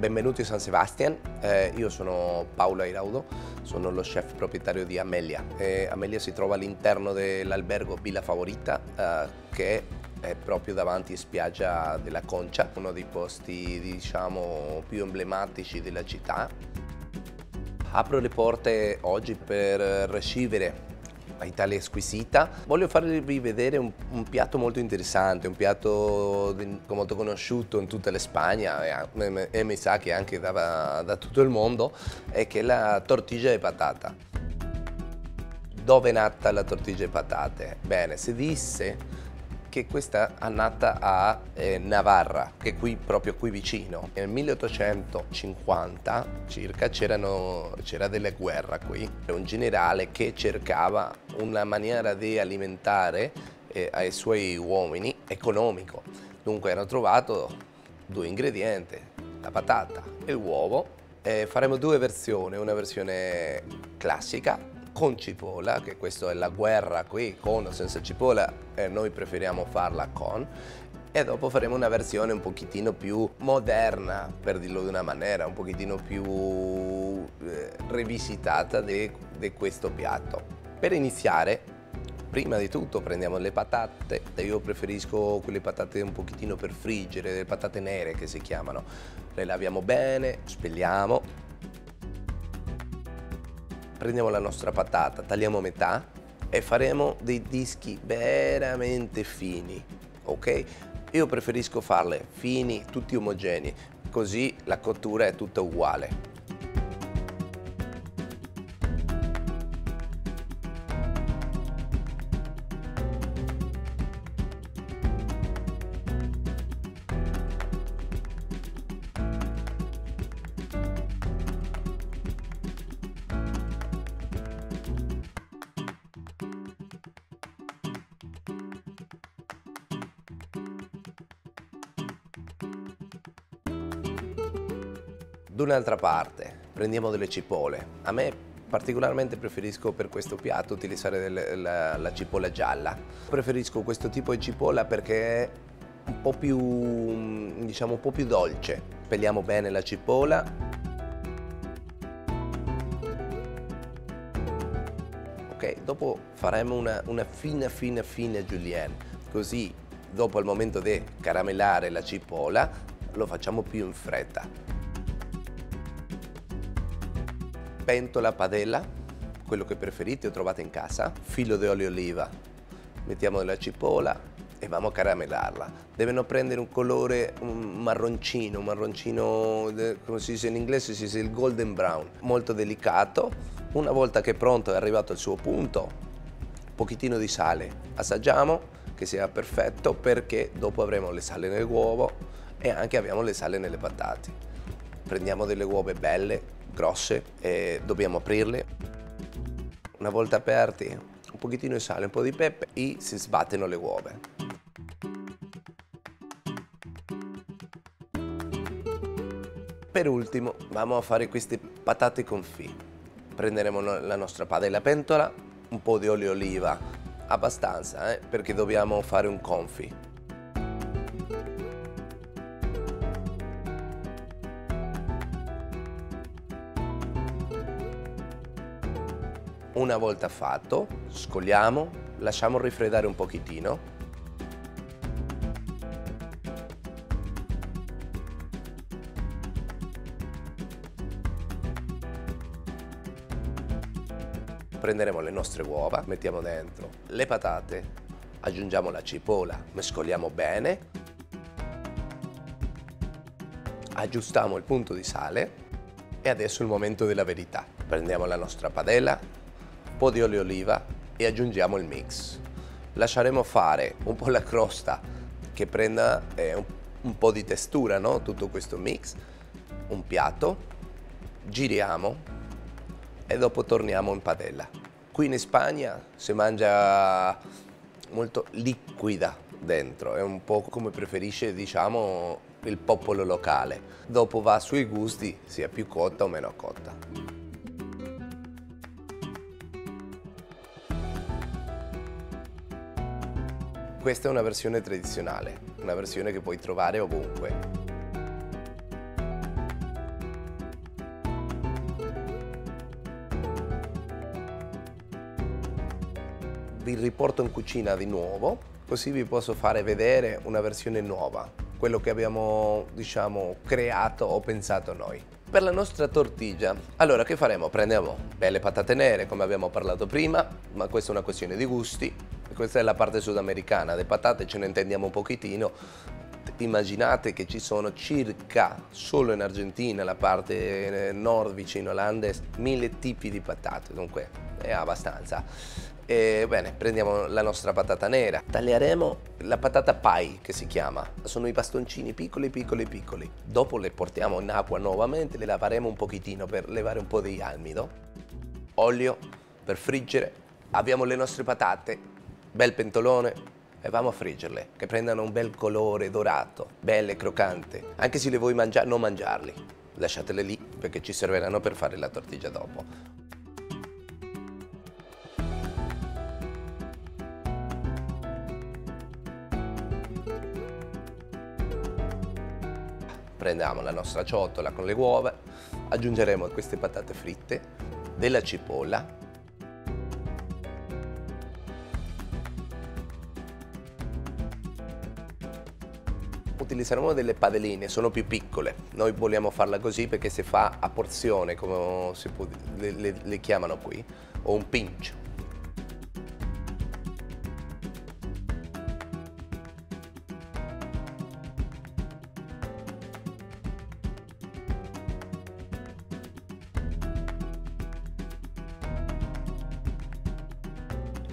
Benvenuti a San Sebastian, io sono Paolo Airaudo, sono lo chef proprietario di Amelia. Amelia si trova all'interno dell'albergo Villa Favorita, che è proprio davanti a spiaggia della Concia, uno dei posti diciamo più emblematici della città. Apro le porte oggi per ricevere Italia squisita. Voglio farvi vedere un piatto molto interessante, un piatto molto conosciuto in tutta la Spagna e mi sa che anche da tutto il mondo, è che è la tortilla di patata. Dove è nata la tortilla di patate? Bene, si disse che questa è nata a Navarra, che è proprio qui vicino. Nel 1850 circa c'era della guerra qui, un generale che cercava una maniera di alimentare ai suoi uomini economico. Dunque hanno trovato due ingredienti, la patata e l'uovo. Faremo due versioni, una versione classica con cipolla, che questa è la guerra qui, con o senza cipolla, noi preferiamo farla con, e dopo faremo una versione un pochettino più moderna, per dirlo di una maniera, un pochettino più rivisitata di questo piatto. Per iniziare, prima di tutto prendiamo le patate, io preferisco quelle patate un pochettino per friggere, le patate nere che si chiamano. Le laviamo bene, spelliamo. Prendiamo la nostra patata, tagliamo a metà e faremo dei dischi veramente fini, ok? Io preferisco farle fini, tutti omogenei, così la cottura è tutta uguale. D'un'altra parte prendiamo delle cipolle. A me particolarmente preferisco per questo piatto utilizzare la cipolla gialla. Preferisco questo tipo di cipolla perché è un po' più, diciamo, un po' più dolce. Pelliamo bene la cipolla. Ok, dopo faremo una fina julienne, così dopo al momento di caramellare la cipolla lo facciamo più in fretta. Pentola, padella, quello che preferite o trovate in casa, filo di olio oliva, mettiamo della cipolla e vamo a caramellarla. Devono prendere un colore marroncino, come si dice in inglese, si dice il golden brown, molto delicato. Una volta che è pronto, è arrivato al suo punto, un pochettino di sale, assaggiamo che sia perfetto, perché dopo avremo le sale nell'uovo e anche abbiamo le sale nelle patate. Prendiamo delle uova belle, grosse, e dobbiamo aprirle. Una volta aperti, un pochettino di sale, un po' di pepe e si sbattono le uova. Per ultimo vamo a fare queste patate confit. Prenderemo la nostra padella pentola, un po' di olio oliva, abbastanza, perché dobbiamo fare un confit. Una volta fatto, scogliamo, lasciamo raffreddare un pochettino. Prenderemo le nostre uova, mettiamo dentro le patate, aggiungiamo la cipolla, mescoliamo bene, aggiustiamo il punto di sale e adesso è il momento della verità. Prendiamo la nostra padella, un po' di olio oliva e aggiungiamo il mix. Lasceremo fare un po' la crosta che prenda un po' di testura, no? Tutto questo mix, un piatto, giriamo e dopo torniamo in padella. Qui in Spagna si mangia molto liquida dentro, è un po' come preferisce, diciamo, il popolo locale. Dopo va sui gusti, sia più cotta o meno cotta. Questa è una versione tradizionale, una versione che puoi trovare ovunque. vi riporto in cucina di nuovo, così vi posso fare vedere una versione nuova, quello che abbiamo, diciamo, creato o pensato noi. Per la nostra tortiglia, allora che faremo? Prendiamo belle patate nere, come abbiamo parlato prima, ma questa è una questione di gusti. Questa è la parte sudamericana, le patate ce ne intendiamo un pochettino. Immaginate che ci sono circa, solo in Argentina, la parte nord vicino all'Andes, 1000 tipi di patate, dunque è abbastanza. Bene, prendiamo la nostra patata nera, taglieremo la patata pie che si chiama, sono i bastoncini piccoli piccoli piccoli. Dopo le portiamo in acqua nuovamente, le laveremo un pochettino per levare un po' di almido. Olio per friggere, abbiamo le nostre patate, bel pentolone e vamo a friggerle, che prendano un bel colore dorato, belle croccanti. Anche se le vuoi mangiare, non mangiarli, lasciatele lì perché ci serviranno per fare la tortiglia dopo. Prendiamo la nostra ciotola con le uova, aggiungeremo queste patate fritte, della cipolla, utilizzeremo delle padelline, sono più piccole, noi vogliamo farla così perché si fa a porzione, come le chiamano qui, o un pinch.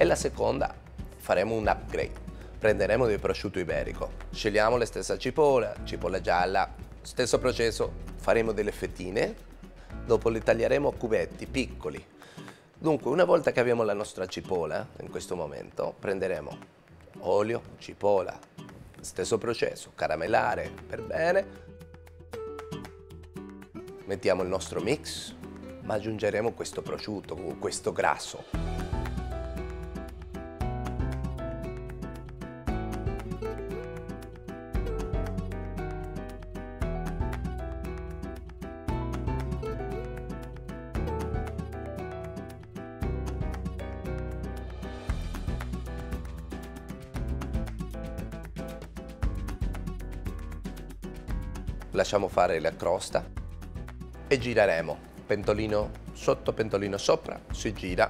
E la seconda faremo un upgrade, prenderemo del prosciutto iberico, scegliamo la stessa cipolla, cipolla gialla, stesso processo, faremo delle fettine, dopo le taglieremo a cubetti piccoli. Dunque una volta che abbiamo la nostra cipolla, in questo momento, prenderemo olio, cipolla, stesso processo, caramellare per bene, mettiamo il nostro mix, ma aggiungeremo questo prosciutto, questo grasso. Lasciamo fare la crosta e gireremo, pentolino sotto, pentolino sopra, si gira,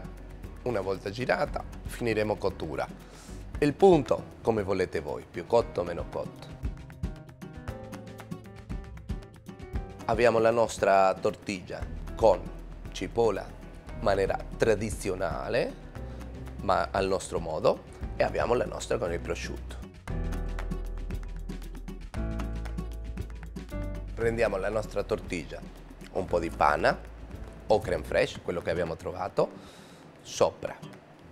una volta girata finiremo cottura. Il punto, come volete voi, più cotto o meno cotto. Abbiamo la nostra tortiglia con cipolla in maniera tradizionale, ma al nostro modo, e abbiamo la nostra con il prosciutto. Prendiamo la nostra tortiglia, un po' di panna o crème fraîche, quello che abbiamo trovato, sopra.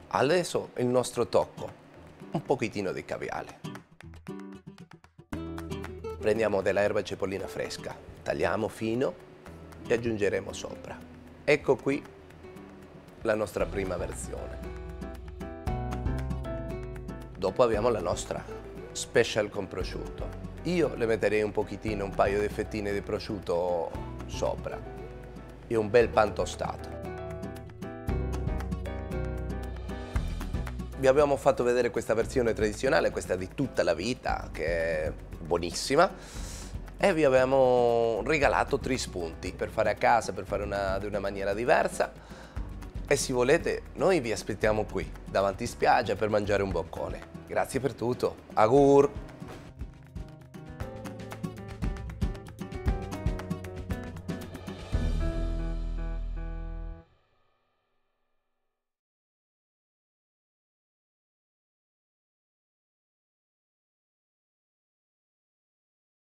Adesso il nostro tocco, un pochettino di caviale. Prendiamo dell'erba cipollina fresca, tagliamo fino e aggiungeremo sopra. Ecco qui la nostra prima versione. Dopo abbiamo la nostra special con prosciutto. Io le metterei un pochettino, un paio di fettine di prosciutto sopra e un bel pan tostato. Vi abbiamo fatto vedere questa versione tradizionale, questa di tutta la vita, che è buonissima, e vi abbiamo regalato 3 spunti per fare a casa, per fare di una maniera diversa. E se volete, noi vi aspettiamo qui, davanti in spiaggia, per mangiare un boccone. Grazie per tutto. Agur!